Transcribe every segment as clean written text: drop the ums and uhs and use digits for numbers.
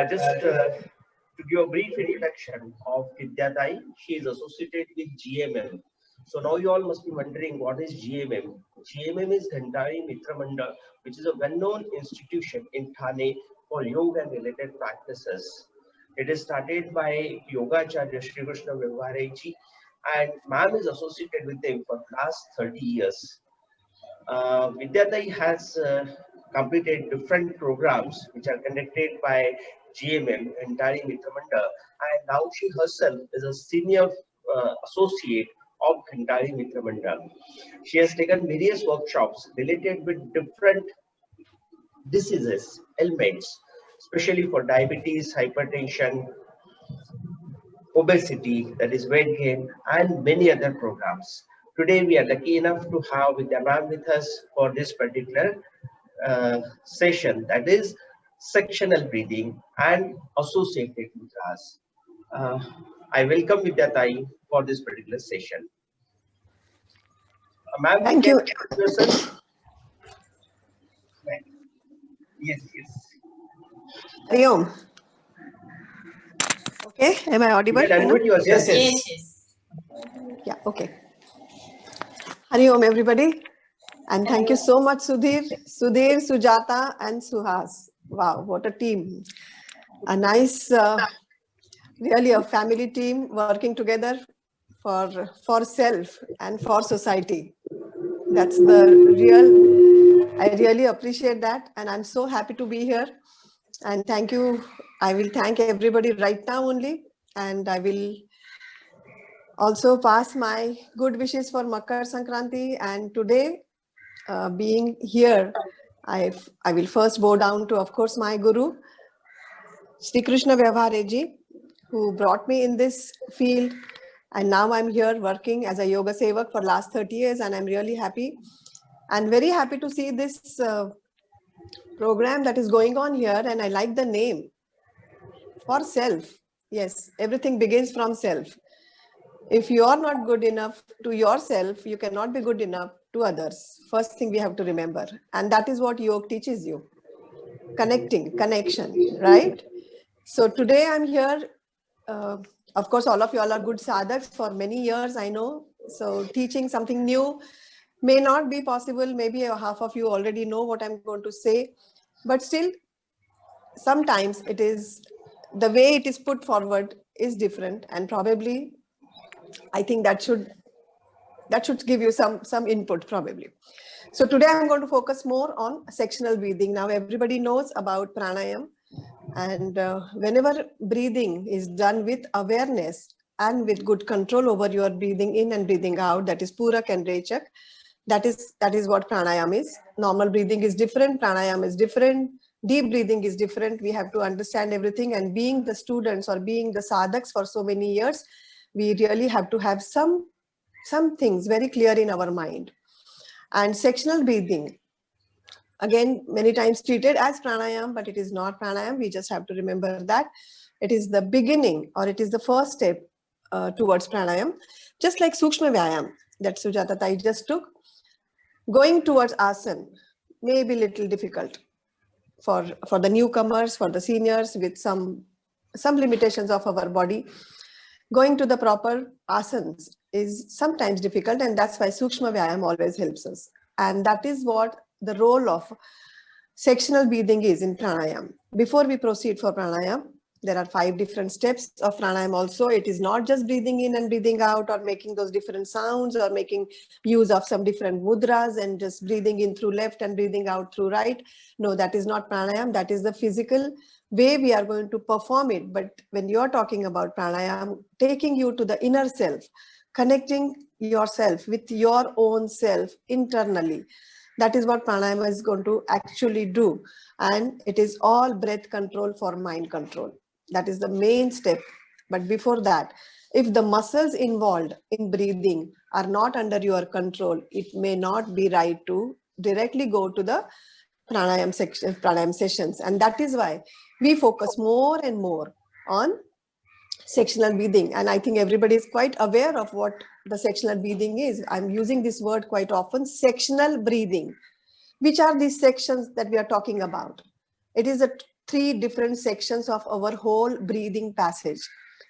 Just to give a brief introduction of Vidya Tai, she is associated with GMM. So now you all must be wondering what is GMM. GMM is Gandhari Mitra Mandal, which is a well-known institution in Thane for yoga and related practices. It is started by Yogacharya Sri Krishna Vyavahareji, and ma'am is associated with them for the last 30 years. Vidyatai has completed different programs which are conducted by GMM and Tari Mitramanda, and now she herself is a senior associate of Gandhari Mitramanda. She has taken various workshops related with different diseases, ailments, especially for diabetes, hypertension, obesity, that is weight gain, and many other programs. Today, we are lucky enough to have Vidya ma'am with us for this particular session, that is sectional breathing and associated mudras. Uh, I welcome Vidya Tai for this particular session. Ma'am, thank you. Yourself? Yes, yes. Hari Om. Okay, am I audible? You can unmute yourself. Yes. Yeah, okay. Hari Om, everybody. And thank you so much, Sudhir, Sujata, and Suhas. Wow, what a team. A nice, really a family team working together for self and for society. That's the real, I really appreciate that. And I'm so happy to be here. And thank you. I will thank everybody right now only. And I will also pass my good wishes for Makar Sankranti. And today, being here, I will first bow down to, of course, my Guru, Sri Krishna Vyavahareji, who brought me in this field. And now I'm here working as a yoga sevak for last 30 years, and I'm really happy. And very happy to see this program that is going on here. And I like the name, For Self. Yes, everything begins from self. If you are not good enough to yourself, you cannot be good enough to others. First thing we have to remember. And that is what yoga teaches you. Connection, right? So today I'm here. Of course, all of you all are good sadhaks for many years, I know. So teaching something new may not be possible. Maybe half of you already know what I'm going to say. But still, sometimes it is, the way it is put forward is different. And probably, I think that should give you some input probably. So today I'm going to focus more on sectional breathing. Now everybody knows about pranayam, and whenever breathing is done with awareness and with good control over your breathing in and breathing out, that is Purak and Rechak, that is what pranayam is. Normal breathing is different, pranayam is different, deep breathing is different. We have to understand everything, and being the students or being the sadhaks for so many years, we really have to have some things very clear in our mind. And sectional breathing, again, many times treated as pranayam, but it is not pranayam. We just have to remember that it is the beginning, or it is the first step towards pranayam. Just like Sukshma Vyayam that Sujata Tai just took, going towards asana may be little difficult for the newcomers, for the seniors with some limitations of our body. Going to the proper asanas is sometimes difficult, and that's why Sukshma Vyayam always helps us. And that is what the role of sectional breathing is in pranayam. Before we proceed for pranayam, there are 5 different steps of pranayam also. It is not just breathing in and breathing out, or making those different sounds, or making use of some different mudras and just breathing in through left and breathing out through right. No, that is not pranayam. That is the physical way we are going to perform it. But when you are talking about pranayam, taking you to the inner self, connecting yourself with your own self internally, that is what pranayama is going to actually do. And it is all breath control for mind control. That is the main step. But before that, if the muscles involved in breathing are not under your control, it may not be right to directly go to the pranayam sessions. And that is why we focus more and more on sectional breathing. And I think everybody is quite aware of what the sectional breathing is. I'm using this word quite often, sectional breathing. Which are these sections that we are talking about? It is three different sections of our whole breathing passage.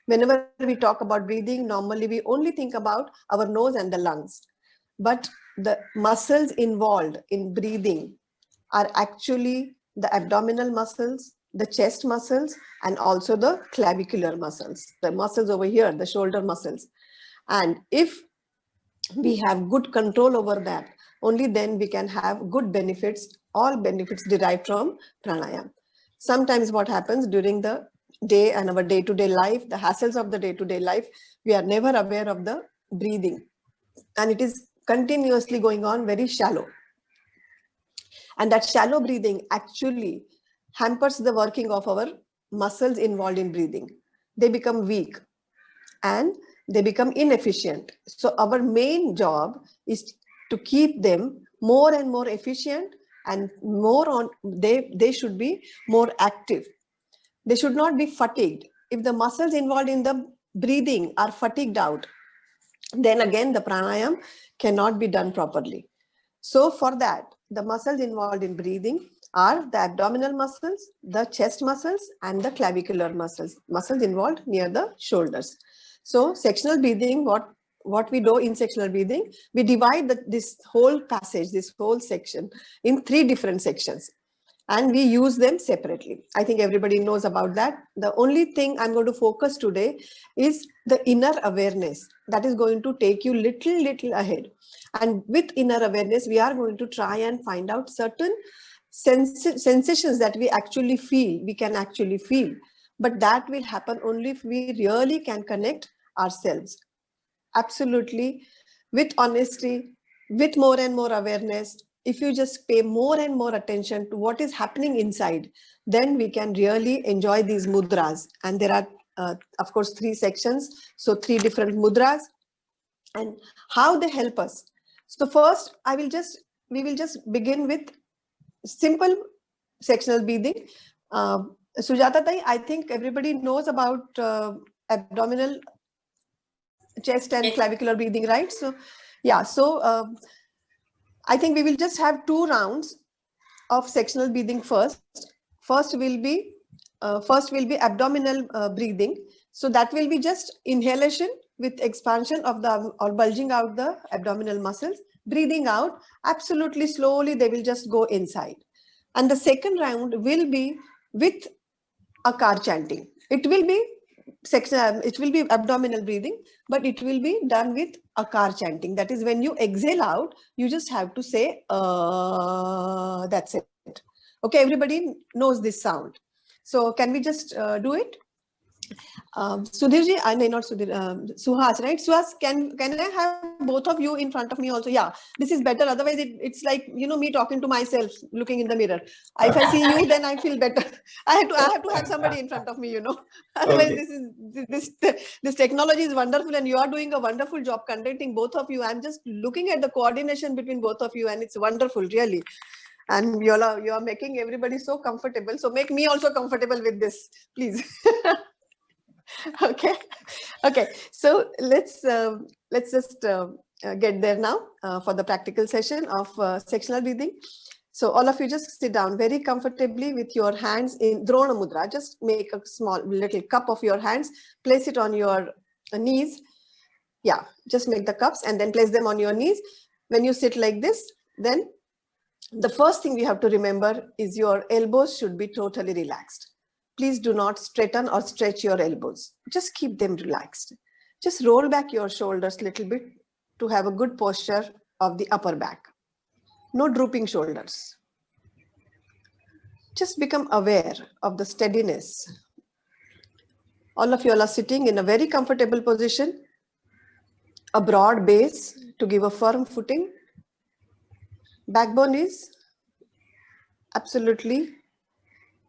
Whenever we talk about breathing, normally we only think about our nose and the lungs. But the muscles involved in breathing are actually the abdominal muscles, the chest muscles, and also the clavicular muscles, the muscles over here, the shoulder muscles. And if we have good control over that, only then we can have good benefits, all benefits derived from pranayama. Sometimes what happens during the day and our day-to-day life, the hassles of the day-to-day life, we are never aware of the breathing, and it is continuously going on very shallow. And that shallow breathing actually hampers the working of our muscles involved in breathing. They become weak and they become inefficient. So our main job is to keep them more and more efficient, and more on, they should be more active. They should not be fatigued. If the muscles involved in the breathing are fatigued out, then again the pranayam cannot be done properly. So for that, the muscles involved in breathing are the abdominal muscles, the chest muscles, and the clavicular muscles, muscles involved near the shoulders. So sectional breathing, what we do in sectional breathing, we divide this whole passage, this whole section in three different sections, and we use them separately. I think everybody knows about that. The only thing I'm going to focus today is the inner awareness that is going to take you little ahead. And with inner awareness, we are going to try and find out certain sensations that we actually feel, we can actually feel. But that will happen only if we really can connect ourselves. Absolutely, with honesty, with more and more awareness. If you just pay more and more attention to what is happening inside, then we can really enjoy these mudras. And there are, of course, three sections. So 3 different mudras and how they help us. So first, we will just begin with simple sectional breathing. Sujata Tai, I think everybody knows about abdominal, chest and clavicular breathing, right? So yeah, so I think we will just have 2 rounds of sectional breathing first. First will be abdominal breathing. So that will be just inhalation with expansion of the or bulging out the abdominal muscles. Breathing out absolutely slowly, they will just go inside. And the second round will be with akar chanting. It will be abdominal breathing, but it will be done with akar chanting. That is, when you exhale out, you just have to say that's it. Okay, everybody knows this sound. So can we just do it? Sudhirji, I may not Sudhir, Suhas, right? Suhas, can I have both of you in front of me also? Yeah, this is better. Otherwise, it's like, you know, me talking to myself, looking in the mirror. If I see you, then I feel better. I have to have somebody in front of me, you know. Otherwise, okay. This technology is wonderful, and you are doing a wonderful job conducting, both of you. I'm just looking at the coordination between both of you, and it's wonderful, really. And you are making everybody so comfortable. So make me also comfortable with this, please. Okay, so let's just get there now for the practical session of sectional breathing. So all of you just sit down very comfortably with your hands in Drona Mudra. Just make a small little cup of your hands, place it on your knees. Yeah, just make the cups and then place them on your knees. When you sit like this, then the first thing we have to remember is your elbows should be totally relaxed. Please do not straighten or stretch your elbows. Just keep them relaxed. Just roll back your shoulders a little bit to have a good posture of the upper back. No drooping shoulders. Just become aware of the steadiness. All of you all are sitting in a very comfortable position, a broad base to give a firm footing. Backbone is absolutely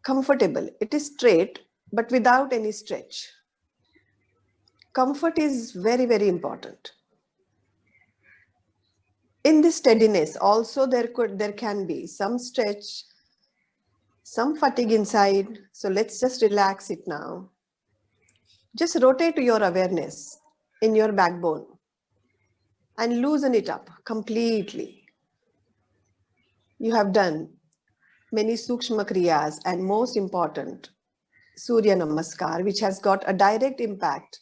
comfortable. It is straight, but without any stretch. Comfort is very, very important. In this steadiness, also there can be some stretch, some fatigue inside. So let's just relax it now. Just rotate your awareness in your backbone and loosen it up completely. You have done many Sukshma Kriyas, and most important, Surya Namaskar, which has got a direct impact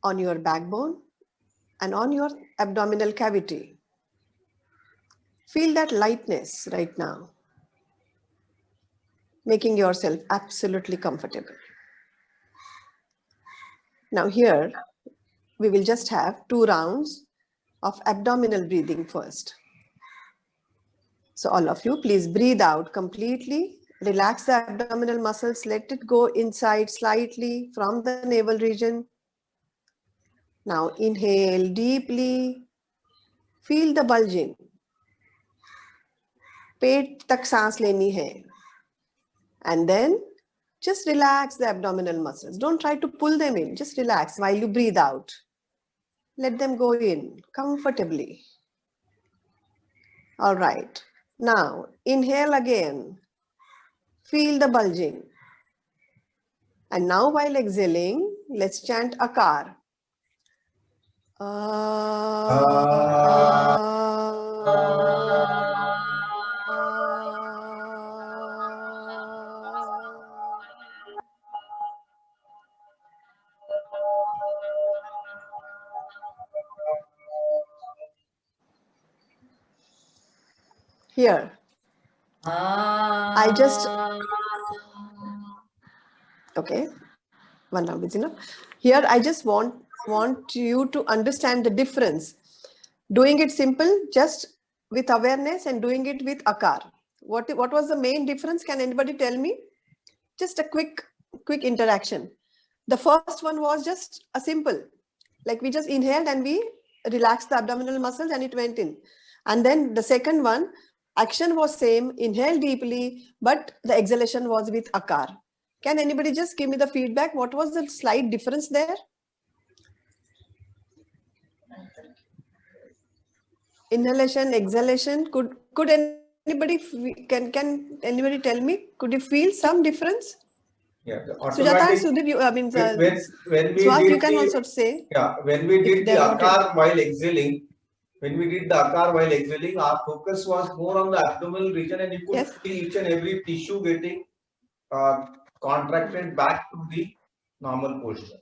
on your backbone and on your abdominal cavity. Feel that lightness right now, making yourself absolutely comfortable. Now here, we will just have 2 rounds of abdominal breathing first. So all of you, please breathe out completely. Relax the abdominal muscles. Let it go inside slightly from the navel region. Now inhale deeply. Feel the bulging. पेट तक सांस लेनी है. And then just relax the abdominal muscles. Don't try to pull them in. Just relax while you breathe out. Let them go in comfortably. All right. Now inhale again. Feel the bulging. And now while exhaling, let's chant Akar. Here, I just, okay, one round is enough. Here, I just want you to understand the difference. Doing it simple, just with awareness, and doing it with Akar. What was the main difference? Can anybody tell me? Just a quick interaction. The first one was just a simple, like we just inhaled and we relaxed the abdominal muscles and it went in. And then the second one, action was same, inhale deeply, but the exhalation was with Akar. Can anybody just give me the feedback? What was the slight difference there? Inhalation, exhalation. Could anybody can anybody tell me? Could you feel some difference? Yeah, Sujata and Sudip, you, I mean, when we Swat, did you can the, also say. Yeah, when we did the they're not Akar while exhaling, our focus was more on the abdominal region, and you could Yes. feel each and every tissue getting contracted back to the normal posture.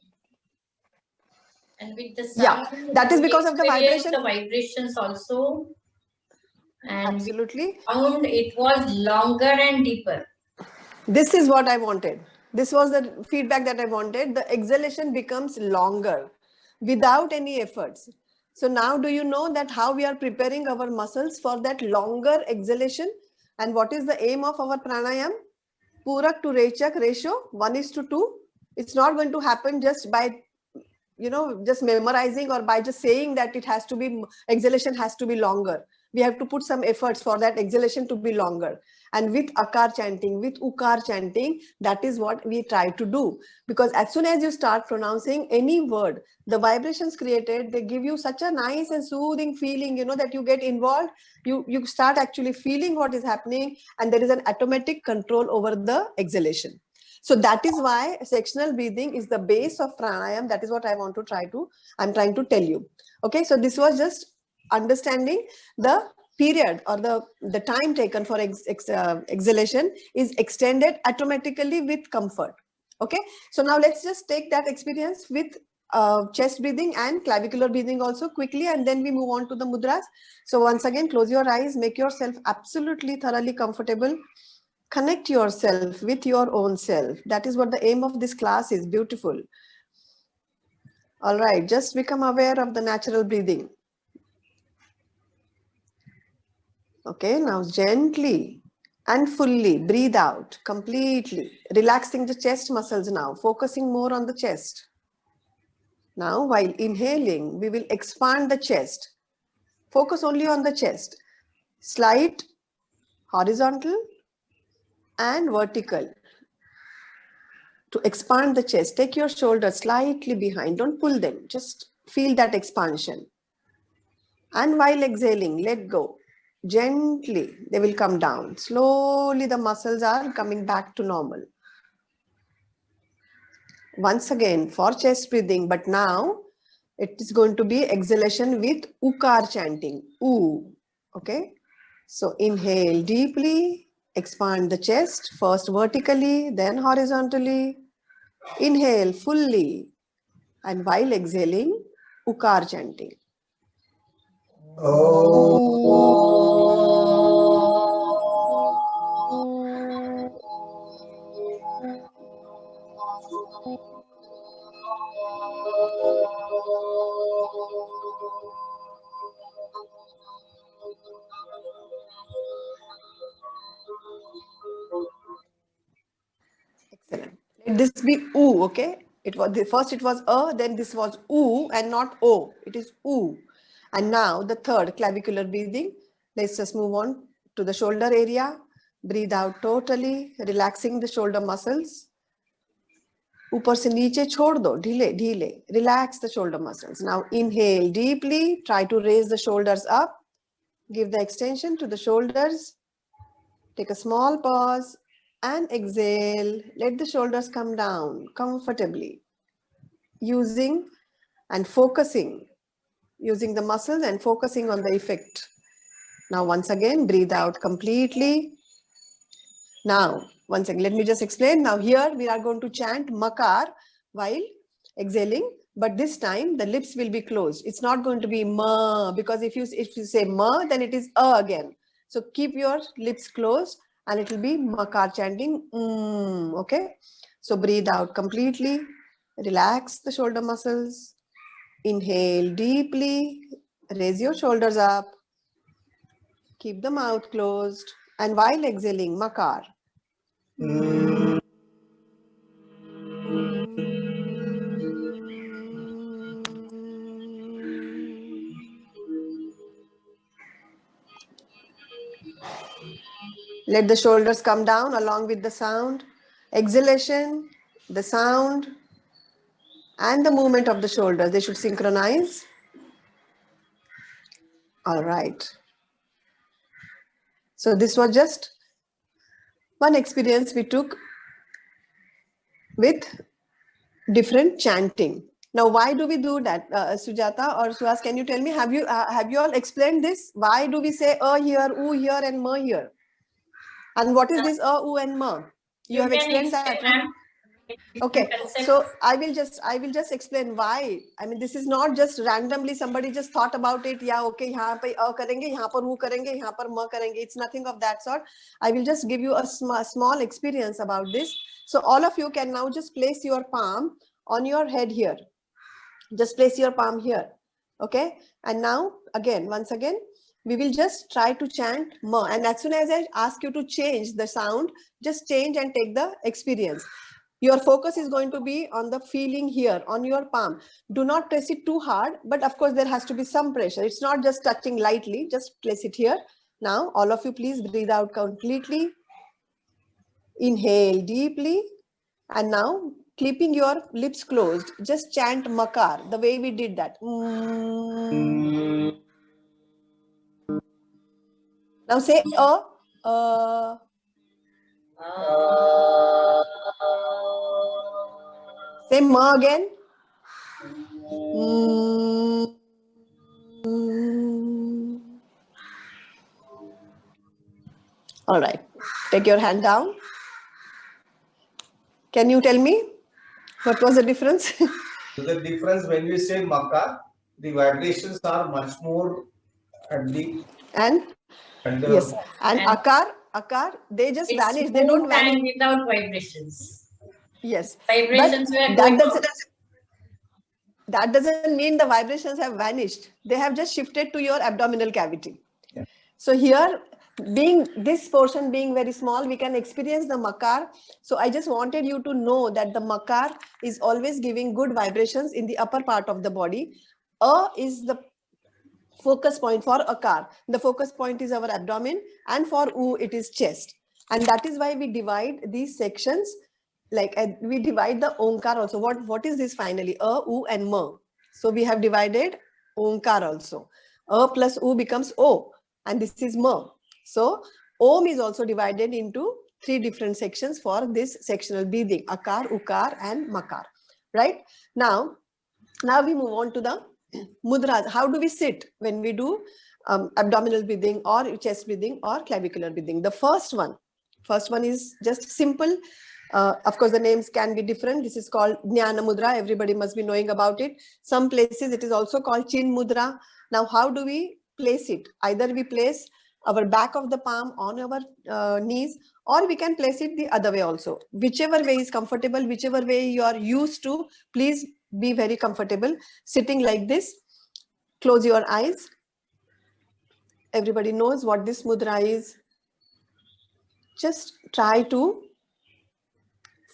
And with the sound, yeah, that is because of the vibration. The vibrations also. And absolutely. Sound, it was longer and deeper. This is what I wanted. This was the feedback that I wanted. The exhalation becomes longer without any efforts. So now do you know that how we are preparing our muscles for that longer exhalation? And what is the aim of our pranayam? Purak to Rechak ratio 1:2. It's not going to happen just by, just memorizing or by just saying that it has to be, exhalation has to be longer. We have to put some efforts for that exhalation to be longer. And with Akar chanting, with Ukar chanting, that is what we try to do. Because as soon as you start pronouncing any word, the vibrations created, they give you such a nice and soothing feeling, that you get involved. You start actually feeling what is happening, and there is an automatic control over the exhalation. So that is why sectional breathing is the base of pranayam. That is what I'm trying to tell you. Okay, so this was just understanding the period or the time taken for exhalation is extended automatically with comfort. Okay, so now let's just take that experience with chest breathing and clavicular breathing also quickly, and then we move on to the mudras. So once again, close your eyes, make yourself absolutely thoroughly comfortable. Connect yourself with your own self. That is what the aim of this class is. Beautiful. All right, just become aware of the natural breathing. Okay, now gently and fully breathe out completely, relaxing the chest muscles now, focusing more on the chest. Now, while inhaling, we will expand the chest. Focus only on the chest. Slight horizontal and vertical. To expand the chest, take your shoulders slightly behind. Don't pull them. Just feel that expansion. And while exhaling, let go. Gently, they will come down. Slowly, the muscles are coming back to normal. Once again, for chest breathing, but now it is going to be exhalation with Ukar chanting. Oo. Okay. So inhale deeply. Expand the chest, first vertically, then horizontally. Inhale fully. And while exhaling, Ukar chanting. Excellent. Let this be oo, okay? It was first it was a, then this was oo and not o. It is oo. And now the third, clavicular breathing. Let's just move on to the shoulder area. Breathe out totally, relaxing the shoulder muscles. ऊपर से नीचे छोड़ दो, ढीले ढीले. Relax the shoulder muscles. Now inhale deeply. Try to raise the shoulders up. Give the extension to the shoulders. Take a small pause and exhale. Let the shoulders come down comfortably. Using and focusing. Using the muscles and focusing on the effect. Now once again, breathe out completely. Now, once again, let me just explain. Now here we are going to chant Makar while exhaling, but this time the lips will be closed. It's not going to be Ma, because if you say Ma, then it is A again. So keep your lips closed and it will be Makar chanting. Okay. So breathe out completely. Relax the shoulder muscles. Inhale deeply. Raise your shoulders up. Keep the mouth closed. And while exhaling, Makar. Let the shoulders come down along with the sound. Exhalation, the sound, and the movement of the shoulders. They should synchronize. All right. So this was just one experience we took with different chanting. Now, why do we do that? Sujata or Suhas, can you tell me, have you all explained this? Why do we say a here, oo here, and ma here? And what is this a, oo, and ma? You have explained that, right? Okay, so I will just explain why. I mean, this is not just randomly somebody just thought about it. Yeah, okay, यहाँ पे a करेंगे, यहाँ पर वो करेंगे, यहाँ पर ma करेंगे. It's nothing of that sort. I will just give you a small experience about this. So all of you can now just place your palm on your head here. Just place your palm here. Okay, and now once again, we will just try to chant ma. And as soon as I ask you to change the sound, just change and take the experience. Your focus is going to be on the feeling here on your palm. Do not press it too hard, but of course there has to be some pressure. It's not just touching lightly, just place it here. Now, all of you please breathe out completely. Inhale deeply. And now, keeping your lips closed, just chant Makar, the way we did that. Now say Say ma again. All right. Take your hand down. Can you tell me what was the difference? So the difference when we say Makar, the vibrations are much more at the yes, and Akar, they just vanish. They don't vanish without vibrations. Yes, Vibrations but that doesn't mean the vibrations have vanished. They have just shifted to your abdominal cavity. Yeah. So here, this portion being very small, we can experience the Makar. So I just wanted you to know that the Makar is always giving good vibrations in the upper part of the body. A is the focus point for Akar. The focus point is our abdomen, and for oo it is chest. And that is why we divide these sections. Like we divide the Omkar also. What is this finally? A, oo, and ma. So we have divided Omkar also. A plus oo becomes O, and this is ma. So Om is also divided into 3 different sections for this sectional breathing: Akar, Ukar, and Makar. Right? Now we move on to the mudras. How do we sit when we do abdominal breathing or chest breathing or clavicular breathing? The first one, First one is just simple. Of course, the names can be different. This is called Jnana Mudra. Everybody must be knowing about it. Some places it is also called Chin Mudra. Now, how do we place it? Either we place our back of the palm on our knees, or we can place it the other way also. Whichever way is comfortable, whichever way you are used to, please be very comfortable. Sitting like this, close your eyes. Everybody knows what this mudra is. Just try to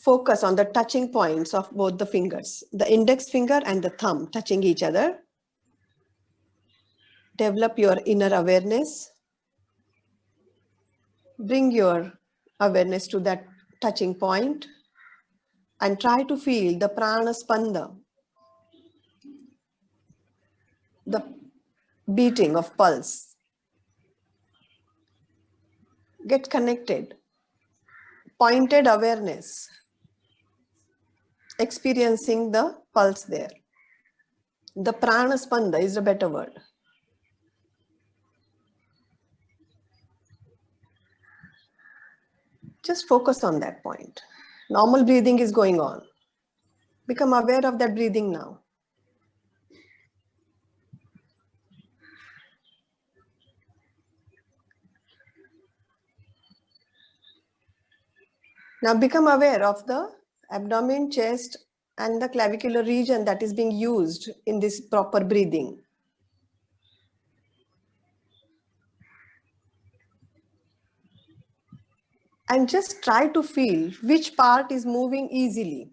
focus on the touching points of both the fingers, the index finger and the thumb touching each other. Develop your inner awareness. Bring your awareness to that touching point and try to feel the prana spanda, the beating of pulse. Get connected. Pointed awareness. Experiencing the pulse there. The prana spanda is a better word. Just focus on that point. Normal breathing is going on. Become aware of that breathing now. Now become aware of the abdomen, chest, and the clavicular region that is being used in this proper breathing. And just try to feel which part is moving easily.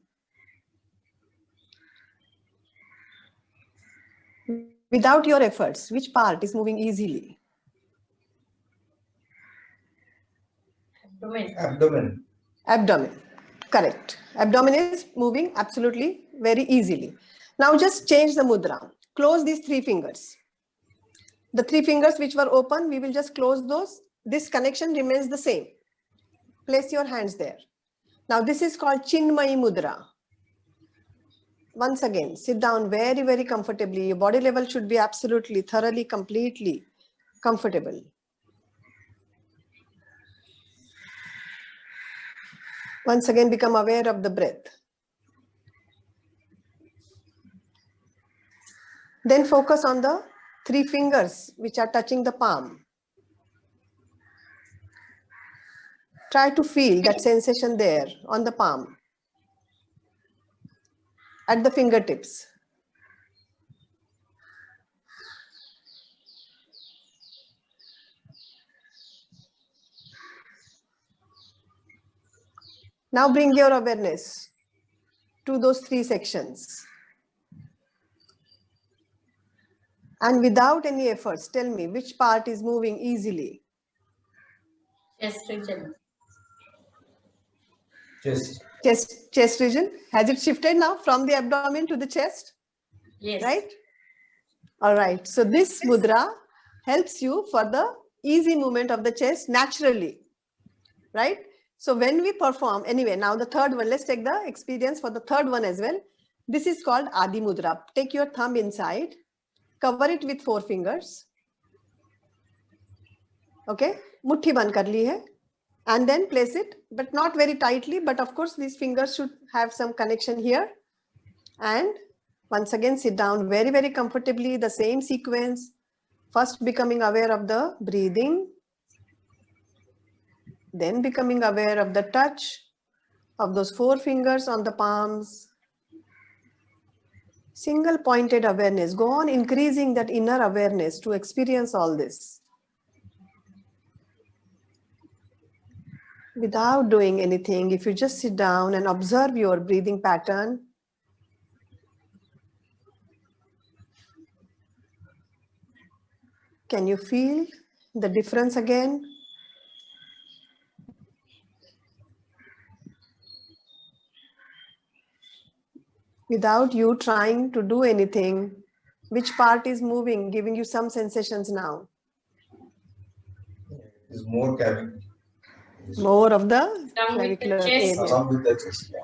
Without your efforts, which part is moving easily? Abdomen. Abdomen. Abdomen, correct. Abdomen is moving absolutely very easily. Now just change the mudra. Close these three fingers. The three fingers which were open, we will just close those. This connection remains the same. Place your hands there. Now this is called Chinmayi Mudra. Once again, sit down very, very comfortably. Your body level should be absolutely, thoroughly, completely comfortable. Once again, become aware of the breath. Then focus on the three fingers which are touching the palm. Try to feel that sensation there on the palm, at the fingertips. Now bring your awareness to those three sections. And without any efforts, tell me which part is moving easily. Chest region. Chest region. Has it shifted now from the abdomen to the chest? Yes. Right? All right. So this mudra helps you for the easy movement of the chest naturally. Right? So when we perform, anyway, now the third one, let's take the experience for the third one as well. This is called Adi Mudra. Take your thumb inside, cover it with 4 fingers. Okay? Muthi band kar li hai. And then place it, but not very tightly, but of course these fingers should have some connection here. And once again, sit down very, very comfortably, the same sequence. First becoming aware of the breathing, then becoming aware of the touch of those 4 fingers on the palms. Single pointed awareness. Go on increasing that inner awareness to experience all this. Without doing anything, if you just sit down and observe your breathing pattern, can you feel the difference again? Without you trying to do anything, which part is moving, giving you some sensations now? Is more cavity. More of the Along with the clavicular chest. area. Along with the chest. Yeah.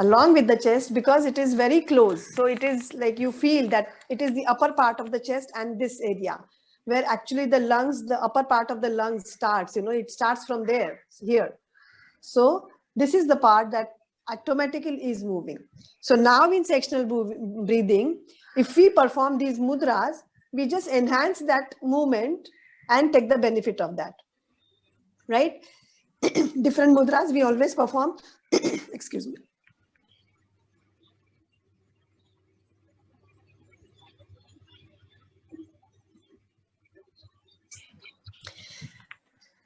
Along with the chest, because it is very close. So it is like you feel that it is the upper part of the chest and this area, where actually the lungs, the upper part of the lungs starts, it starts from there, here. So this is the part that automatically is moving. So now in sectional breathing, if we perform these mudras, we just enhance that movement and take the benefit of that, right? Different mudras we always perform. Excuse me.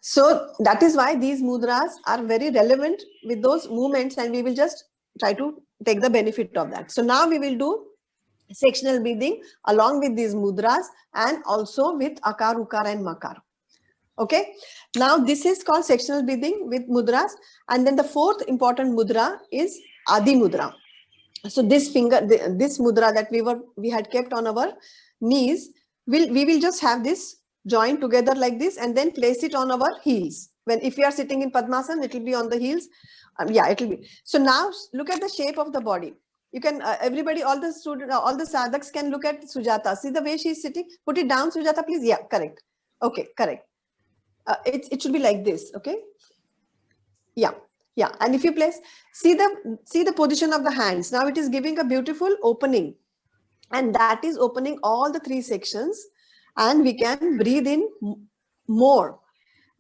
So that is why these mudras are very relevant with those movements, and we will just try to take the benefit of that. So now we will do sectional breathing along with these mudras and also with akar, ukar and makar. Okay, now this is called sectional breathing with mudras, and then the fourth important mudra is Adi mudra. So this finger, this mudra that we had kept on our knees, we will just have this joint together like this and then place it on our heels. When if you are sitting in Padmasana, it will be on the heels. Yeah, it will be. So now look at the shape of the body. You can everybody, all the students, all the sadhaks can look at Sujata. See the way she is sitting. Put it down, Sujata, please. Yeah, correct. Okay, correct. It should be like this. Okay. Yeah. Yeah, and if you place, see the position of the hands. Now it is giving a beautiful opening, and that is opening all the three sections, and we can breathe in more.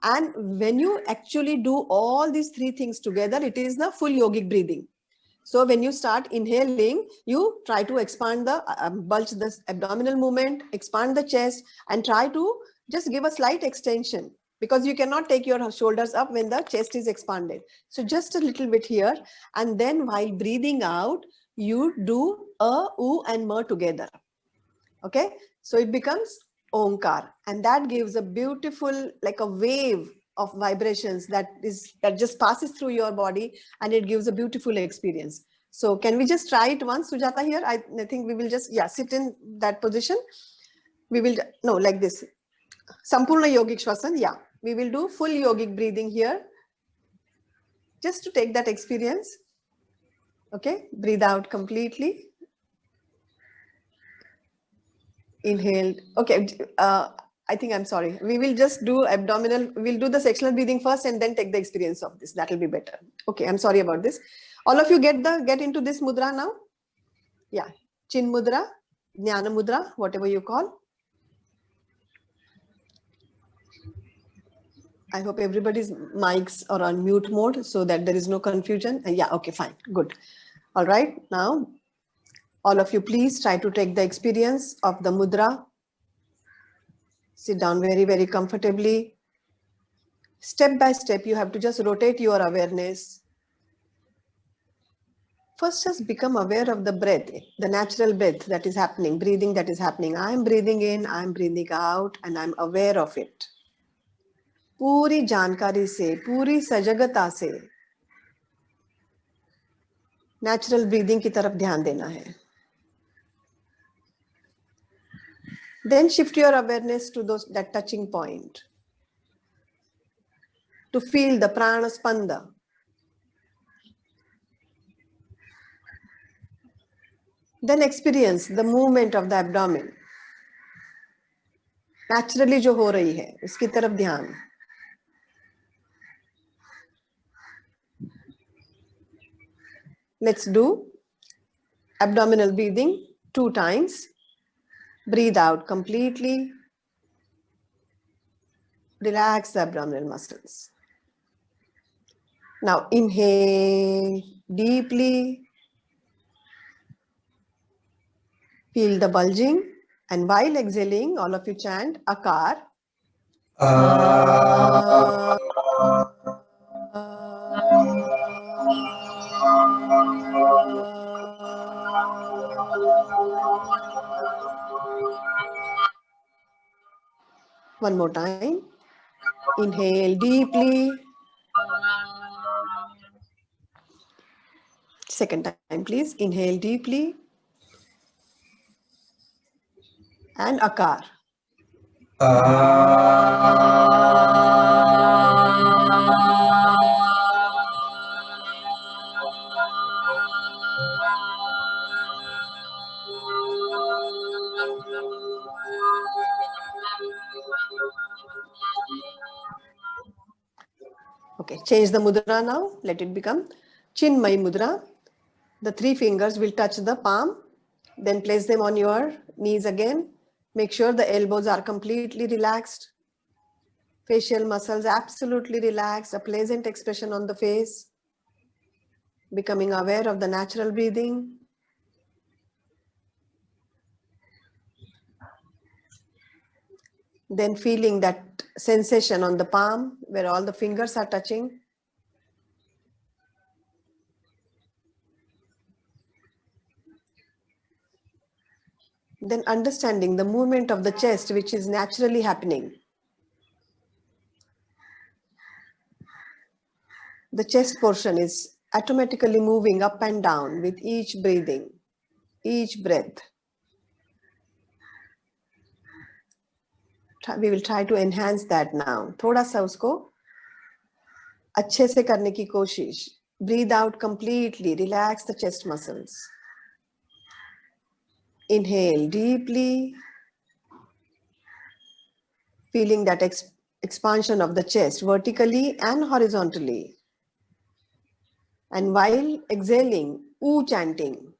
And when you actually do all these three things together, it is the full yogic breathing. So when you start inhaling, you try to expand the bulge the abdominal movement, expand the chest, and try to just give a slight extension, because you cannot take your shoulders up when the chest is expanded. So just a little bit here, and then while breathing out, you do a, u and ma together. Okay, so it becomes Omkar, and that gives a beautiful, like a wave of vibrations that just passes through your body, and it gives a beautiful experience. So can we just try it once, Sujata, here? I think we will just, yeah, sit in that position. We will, no, like this. Sampurna Yogic Shvasan, yeah. We will do full yogic breathing here, just to take that experience. Okay, breathe out completely. Inhale. Okay, I think I'm sorry. We will just do abdominal. We'll do the sectional breathing first and then take the experience of this. That will be better. Okay, I'm sorry about this. All of you get into this mudra now. Yeah, Chin mudra, Jnana mudra, whatever you call. I hope everybody's mics are on mute mode so that there is no confusion. Yeah, okay, fine, good. All right, now all of you please try to take the experience of the mudra. Sit down very, very comfortably. Step by step, you have to just rotate your awareness. First, just become aware of the breath, the natural breath that is happening, breathing that is happening. I'm breathing in, I'm breathing out, and I'm aware of it. पूरी जानकारी से, पूरी सजगता से natural breathing की तरफ ध्यान देना है. Then shift your awareness to that touching point, to feel the prana spanda. Then experience the movement of the abdomen. Naturally जो हो रही है, उसकी तरफ ध्यान. Let's do abdominal breathing 2 times. Breathe out completely. Relax the abdominal muscles. Now inhale deeply. Feel the bulging, and while exhaling, all of you chant Akar. One more time. Inhale deeply. Second time, please. Inhale deeply. And Akar. Okay, change the mudra now. Let it become Chinmay mudra. The 3 fingers will touch the palm. Then place them on your knees again. Make sure the elbows are completely relaxed. Facial muscles absolutely relaxed. A pleasant expression on the face. Becoming aware of the natural breathing. Then feeling that sensation on the palm where all the fingers are touching. Then understanding the movement of the chest which is naturally happening. The chest portion is automatically moving up and down with each breathing, each breath. We will try to enhance that now. थोड़ा सा उसको अच्छे से करने की कोशिश. Breathe out completely. Relax the chest muscles. Inhale deeply. Feeling that expansion of the chest vertically and horizontally. And while exhaling, oo chanting.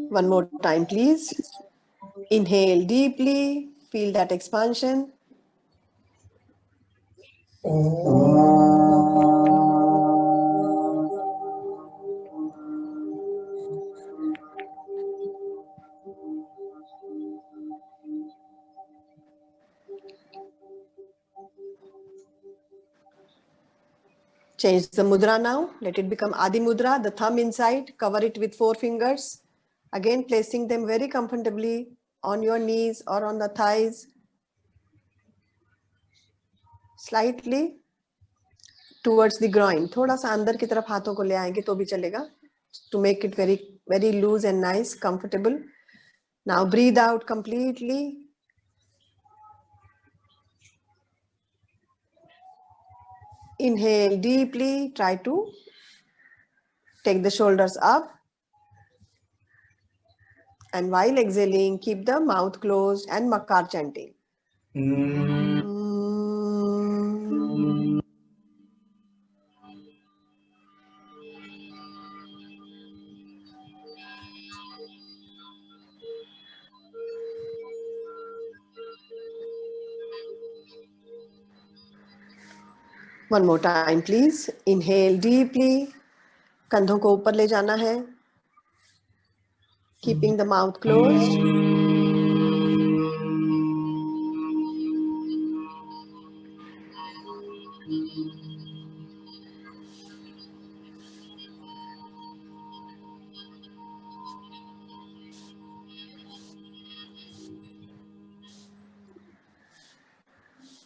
One more time, please. Inhale deeply, feel that expansion. Change the mudra now. Let it become Adi Mudra. The thumb inside, cover it with 4 fingers. Again, placing them very comfortably on your knees or on the thighs. Slightly towards the groin. थोड़ा सा अंदर की तरफ हाथों को ले आएंगे तो भी चलेगा. To make it very loose and nice, comfortable. Now breathe out completely. Inhale deeply. Try to take the shoulders up. And while exhaling, keep the mouth closed and Makar chanting. One more time, please. Inhale deeply. कंधों को ऊपर ले जाना है. Keeping the mouth closed.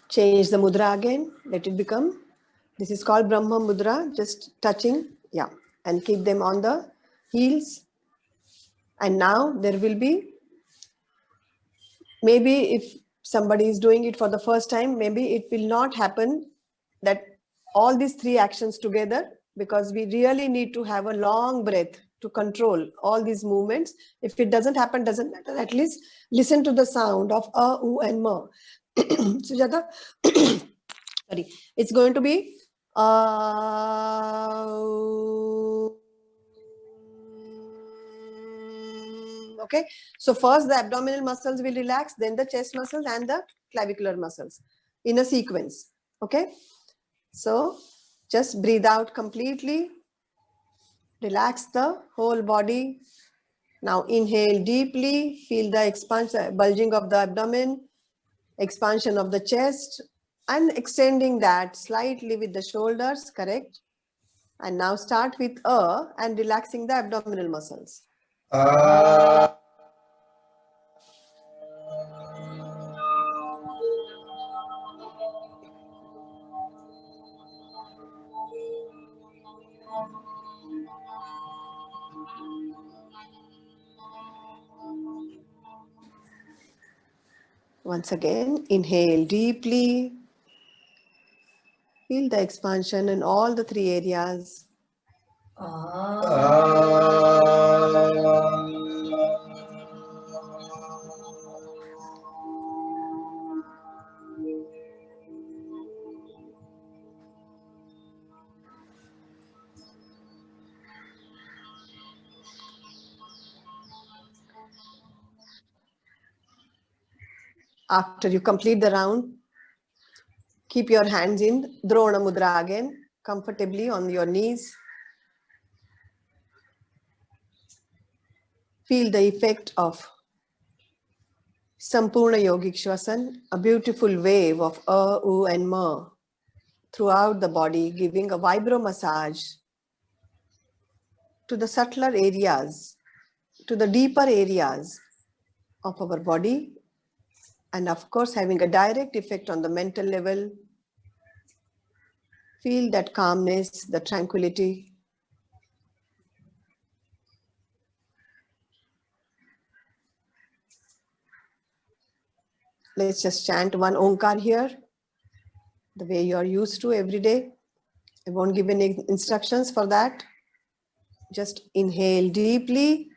Change the mudra again. Let it become. This is called Brahma Mudra. Just touching. Yeah. And keep them on the heels. And now there will be, maybe if somebody is doing it for the first time, maybe it will not happen that all these 3 actions together, because we really need to have a long breath to control all these movements. If it doesn't happen, doesn't matter. At least listen to the sound of a, u and ma. Sujata, sorry, it's going to be okay. So first the abdominal muscles will relax, then the chest muscles and the clavicular muscles in a sequence. Okay. So just breathe out completely. Relax the whole body. Now inhale deeply. Feel the expansion, bulging of the abdomen, expansion of the chest, and extending that slightly with the shoulders, correct? And now start with A and relaxing the abdominal muscles. Once again, inhale deeply. Feel the expansion in all the three areas. After you complete the round, keep your hands in Drona Mudra again, comfortably on your knees. Feel the effect of Sampurna Yogic Shwasan, a beautiful wave of U and Ma throughout the body, giving a vibro massage to the subtler areas, to the deeper areas of our body, and of course having a direct effect on the mental level. Feel that calmness, the tranquility. Let's just chant one Omkar here, the way you are used to every day. I won't give any instructions for that. Just inhale deeply.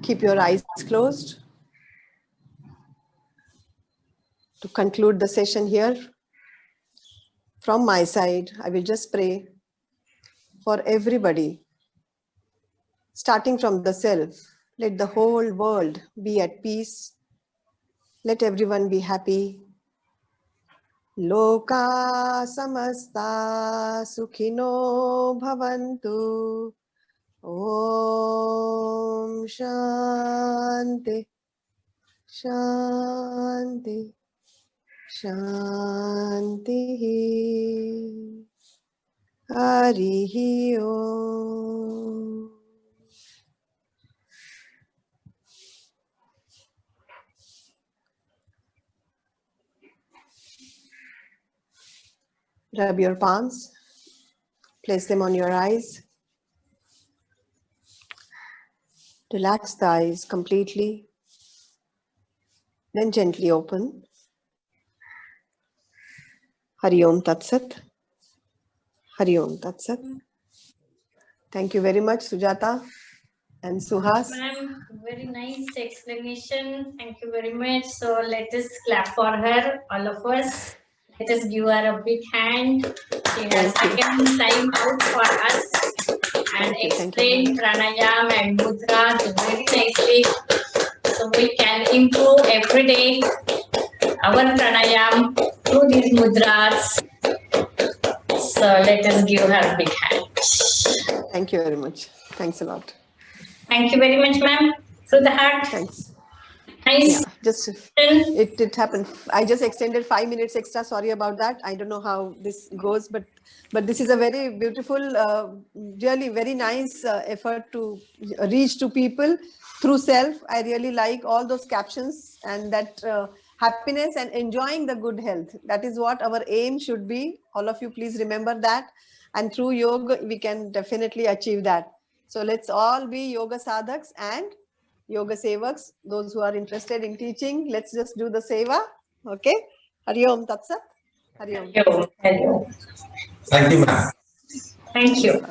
Keep your eyes closed. To conclude the session here, from my side, I will just pray for everybody, starting from the self. Let the whole world be at peace. Let everyone be happy. Loka samasta sukhino bhavantu. Om Shanti, Shanti, Shanti. Harihi Om. Rub your palms, place them on your eyes. Relax the eyes completely, then gently open. Hari Om Tat Sat. Hari Om Tat Sat. Thank you very much, Sujata and Suhas. Ma'am, very nice explanation. Thank you very much. So let us clap for her, all of us. Let us give her a big hand. She has taken time out for us and explained pranayam and mudras very nicely. So we can improve every day our pranayam through these mudras. So let us give her a big hand. Thank you very much. Thanks a lot. Thank you very much, ma'am. Through the heart. Thanks. Nice. Yeah, just it happened. I just extended 5 minutes extra. Sorry about that. I don't know how this goes, but this is a very beautiful, really very nice effort to reach to people through self. I really like all those captions and that happiness and enjoying the good health. That is what our aim should be. All of you, please remember that. And through yoga, we can definitely achieve that. So let's all be yoga sadhaks and yoga sevaks, those who are interested in teaching. Let's just do the seva. Okay. Hari Om Tat Sat. Hari Om. Hari Om. Thank you, ma'am. Thank you.